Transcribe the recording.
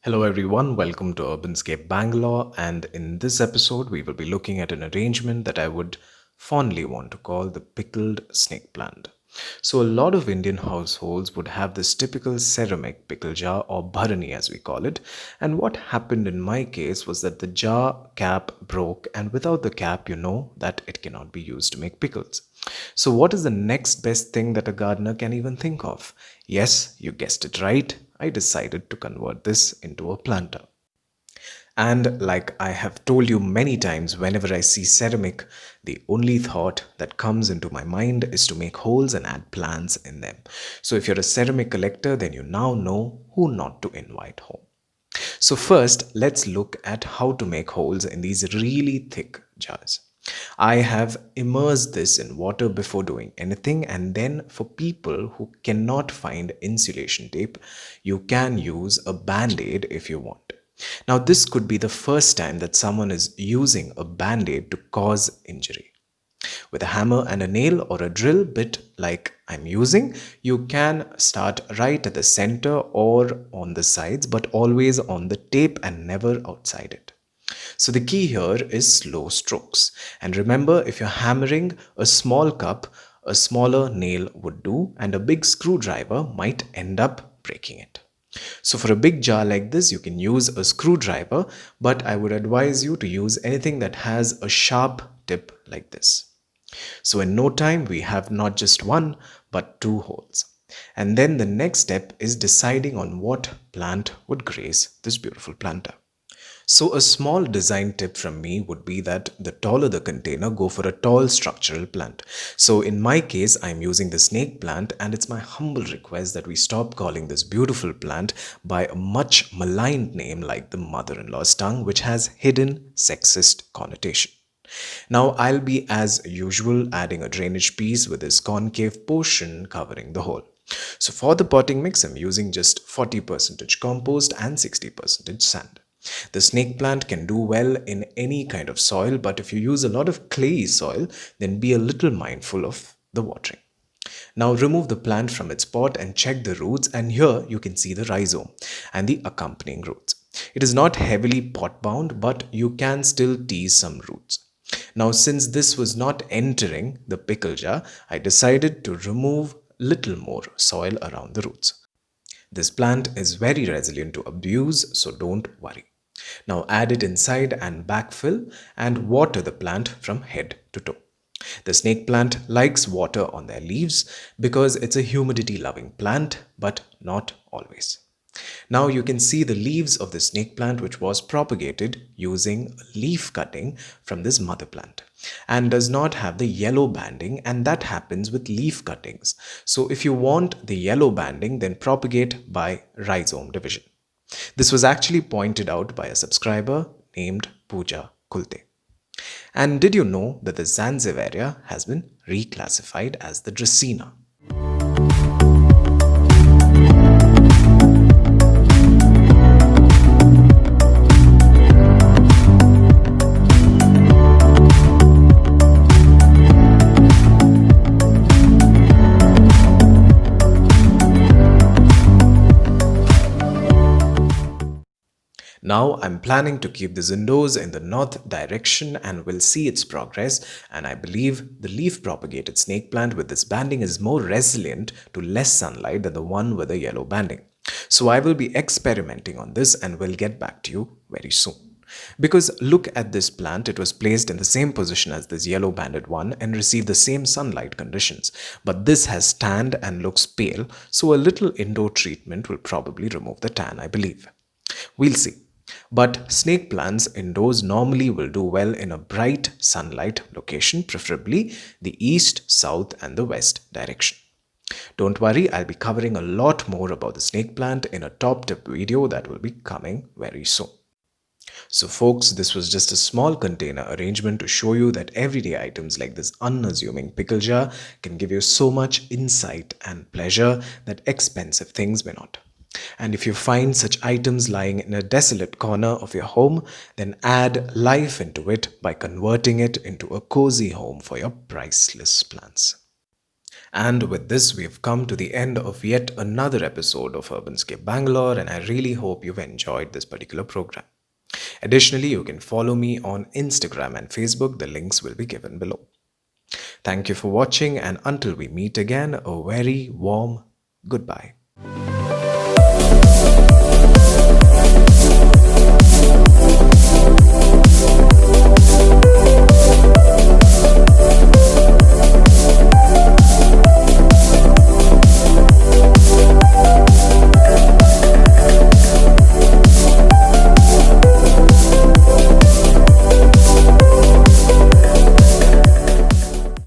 Hello everyone, welcome to Urbanscape Bangalore, and in this episode we will be looking at an arrangement that I would fondly want to call the pickled snake plant. So a lot of Indian households would have this typical ceramic pickle jar, or Bharani as we call it, and what happened in my case was that the jar cap broke, and without the cap you know that it cannot be used to make pickles. So what is the next best thing that a gardener can even think of? Yes, you guessed it right. I decided to convert this into a planter. And like I have told you many times, whenever I see ceramic, the only thought that comes into my mind is to make holes and add plants in them. So if you're a ceramic collector, then you now know who not to invite home. So first, let's look at how to make holes in these really thick jars. I have immersed this in water before doing anything, and then for people who cannot find insulation tape, you can use a band-aid if you want. Now, this could be the first time that someone is using a band-aid to cause injury. With a hammer and a nail or a drill bit like I'm using, you can start right at the center or on the sides, but always on the tape and never outside it. So the key here is slow strokes. And remember, if you're hammering a small cup, a smaller nail would do, and a big screwdriver might end up breaking it. So for a big jar like this, you can use a screwdriver, but I would advise you to use anything that has a sharp tip like this. So in no time, we have not just one, but two holes. And then the next step is deciding on what plant would grace this beautiful planter. So a small design tip from me would be that the taller the container, go for a tall structural plant. So in my case, I'm using the snake plant, and it's my humble request that we stop calling this beautiful plant by a much maligned name like the mother-in-law's tongue, which has hidden sexist connotation. Now I'll be as usual adding a drainage piece with this concave portion covering the hole. So for the potting mix, I'm using just 40% compost and 60% sand. The snake plant can do well in any kind of soil, but if you use a lot of clayey soil, then be a little mindful of the watering. Now remove the plant from its pot and check the roots, and here you can see the rhizome and the accompanying roots. It is not heavily pot bound, but you can still tease some roots. Now since this was not entering the pickle jar, I decided to remove little more soil around the roots. This plant is very resilient to abuse, so don't worry. Now add it inside and backfill and water the plant from head to toe. The snake plant likes water on their leaves because it's a humidity loving plant, but not always. Now you can see the leaves of the snake plant, which was propagated using leaf cutting from this mother plant and does not have the yellow banding, and that happens with leaf cuttings. So if you want the yellow banding, then propagate by rhizome division. This was actually pointed out by a subscriber named Pooja Kulte. And did you know that the Zanzibaria has been reclassified as the Dracaena? Now I'm planning to keep this indoors in the north direction, and we'll see its progress, and I believe the leaf propagated snake plant with this banding is more resilient to less sunlight than the one with the yellow banding. So I will be experimenting on this and will get back to you very soon. Because look at this plant, it was placed in the same position as this yellow banded one and received the same sunlight conditions. But this has tanned and looks pale, so a little indoor treatment will probably remove the tan, I believe. We'll see. But snake plants indoors normally will do well in a bright sunlight location, preferably the east, south and the west direction. Don't worry, I'll be covering a lot more about the snake plant in a top tip video that will be coming very soon. So folks, this was just a small container arrangement to show you that everyday items like this unassuming pickle jar can give you so much insight and pleasure that expensive things may not. And if you find such items lying in a desolate corner of your home, then add life into it by converting it into a cozy home for your priceless plants. And with this, we've come to the end of yet another episode of Urbanscape Bangalore, and I really hope you've enjoyed this particular program. Additionally, you can follow me on Instagram and Facebook. The links will be given below. Thank you for watching, and until we meet again, a very warm goodbye.